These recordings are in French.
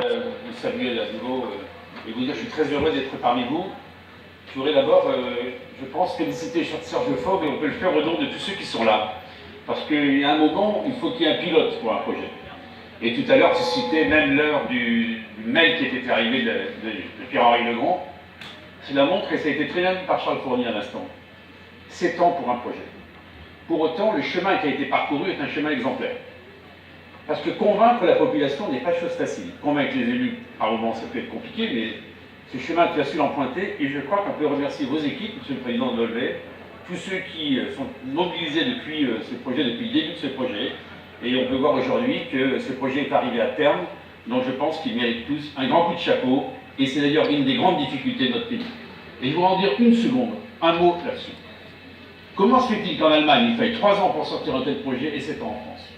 vous saluer à nouveau et vous dire que je suis très heureux d'être parmi vous. Je voudrais d'abord, je pense, féliciter Serge Lefebvre, et on peut le faire au nom de tous ceux qui sont là. Parce qu'il y a un moment, il faut qu'il y ait un pilote pour un projet. Et tout à l'heure, tu citais même l'heure du mail qui était arrivé de Pierre-Henri Legrand. Cela montre, et ça a été très bien dit par Charles Fournier à l'instant, 7 ans pour un projet. Pour autant, le chemin qui a été parcouru est un chemin exemplaire. Parce que convaincre la population n'est pas chose facile. Convaincre les élus, par moments, ça peut être compliqué, mais ce chemin, tu as su l'emprunter, et je crois qu'on peut remercier vos équipes, Monsieur le Président de Volvet, tous ceux qui sont mobilisés depuis ce projet, depuis le début de ce projet, et on peut voir aujourd'hui que ce projet est arrivé à terme, donc je pense qu'ils méritent tous un grand coup de chapeau, et c'est d'ailleurs une des grandes difficultés de notre pays. Et je vais en dire une seconde, un mot là-dessus. Comment se fait-il qu'en Allemagne, il faille 3 ans pour sortir un tel projet et 7 ans en France?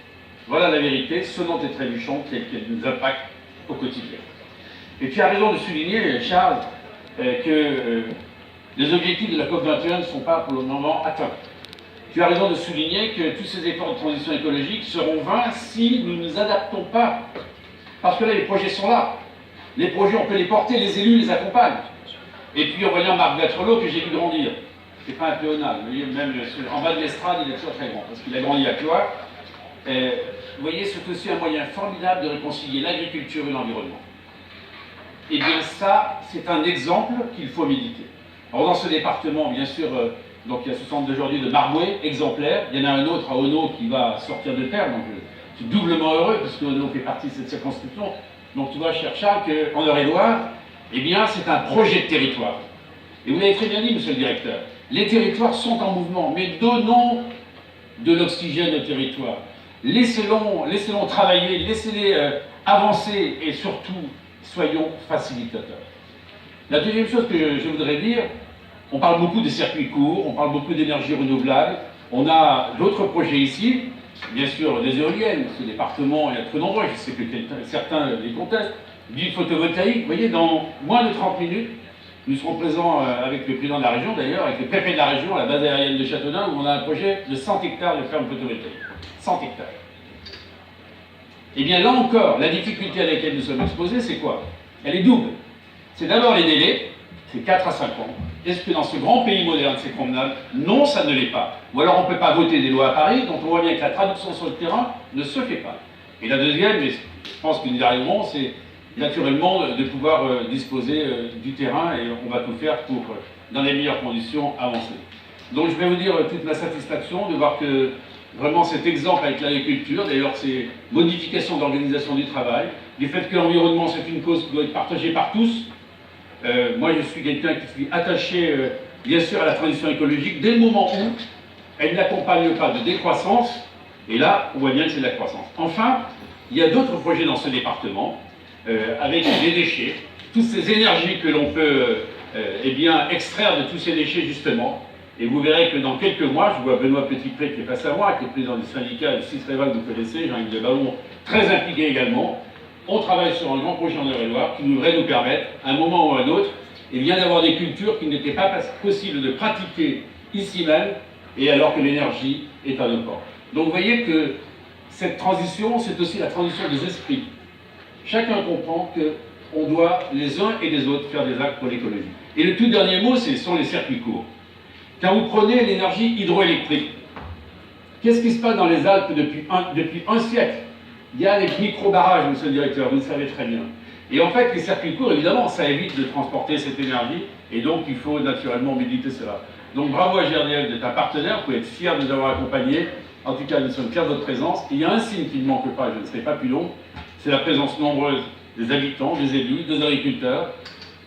Voilà la vérité, sonnante et trébuchante, telle qu'elle nous impacte au quotidien. Et tu as raison de souligner, Charles, que les objectifs de la COP21 ne sont pas pour le moment atteints. Tu as raison de souligner que tous ces efforts de transition écologique seront vains si nous ne nous adaptons pas. Parce que là, les projets sont là. Les projets, on peut les porter, les élus les accompagnent. Et puis, en voyant Marc Gatrelot, que j'ai vu grandir, c'est pas un pléonasme, même en bas de l'estrade, il est toujours très grand, parce qu'il a grandi à Cloire. Vous voyez, c'est aussi un moyen formidable de réconcilier l'agriculture et l'environnement. Et bien ça, c'est un exemple qu'il faut méditer. Alors dans ce département, bien sûr, donc il y a ce centre d'aujourd'hui de Marboué, exemplaire. Il y en a un autre à Auneau qui va sortir de terre, donc je suis doublement heureux, parce que Auneau fait partie de cette circonscription. Donc tu vois, cher Charles, qu'en Eure-et-Loire, eh bien c'est un projet de territoire. Et vous l'avez très bien dit, monsieur le directeur, les territoires sont en mouvement, mais donnons de l'oxygène aux territoires. Laissez-les travailler, laissez-les avancer, et surtout, soyons facilitateurs. La deuxième chose que je voudrais dire, on parle beaucoup des circuits courts, on parle beaucoup d'énergie renouvelable, on a d'autres projets ici, bien sûr des éoliennes, ce département est très nombreux, je sais que certains les contestent, du photovoltaïque. Vous voyez, dans moins de 30 minutes, nous serons présents avec le président de la région, d'ailleurs, avec le préfet de la région, à la base aérienne de Châteaudun, où on a un projet de 100 hectares de ferme photovoltaïque. 100 hectares. Et bien là encore, la difficulté à laquelle nous sommes exposés, c'est quoi? Elle est double. C'est d'abord les délais, c'est 4 à 5 ans. Est-ce que dans ce grand pays moderne, c'est convenable? Non, ça ne l'est pas. Ou alors on ne peut pas voter des lois à Paris, dont on voit bien que la traduction sur le terrain ne se fait pas. Et la deuxième, mais je pense que nous y arriverons, c'est naturellement de pouvoir disposer du terrain, et on va tout faire pour, dans les meilleures conditions, avancer. Donc je vais vous dire toute ma satisfaction de voir que vraiment cet exemple avec l'agriculture, d'ailleurs ces modifications d'organisation du travail, du fait que l'environnement c'est une cause qui doit être partagée par tous. Moi je suis quelqu'un qui suis attaché bien sûr à la transition écologique dès le moment où elle n'accompagne pas de décroissance, et là on voit bien que c'est de la croissance. Enfin, il y a d'autres projets dans ce département, avec des déchets, toutes ces énergies que l'on peut eh bien, extraire de tous ces déchets justement. Et vous verrez que dans quelques mois, je vois Benoît Petitpré qui est face à moi, qui est président du syndicat, le Citréval que vous connaissez, Jean-Yves de Ballon, très impliqué également. On travaille sur un grand projet en Eure-et-Loire qui devrait nous permettre, à un moment ou à un autre, eh bien d'avoir des cultures qui n'étaient pas possibles de pratiquer ici même, et alors que l'énergie est à nos portes. Donc vous voyez que cette transition, c'est aussi la transition des esprits. Chacun comprend qu'on doit, les uns et les autres, faire des actes pour l'écologie. Et le tout dernier mot, ce sont les circuits courts. Quand vous prenez l'énergie hydroélectrique, qu'est-ce qui se passe dans les Alpes depuis un siècle? Il y a les micro-barrages, monsieur le directeur, vous le savez très bien. Et en fait, les circuits courts, évidemment, ça évite de transporter cette énergie, et donc il faut naturellement méditer cela. Donc bravo à GRDF d'être un partenaire, vous pouvez être fiers de nous avoir accompagnés. En tout cas, nous sommes fiers de votre présence. Et il y a un signe qui ne manque pas, et je ne serai pas plus long, c'est la présence nombreuse des habitants, des élus, des agriculteurs,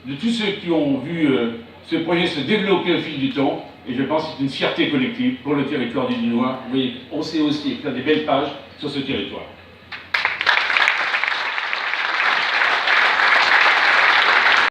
de tous ceux qui ont vu ce projet se développer au fil du temps. Et je pense que c'est une fierté collective pour le territoire du Dunois. Oui, on sait aussi faire des belles pages sur ce territoire.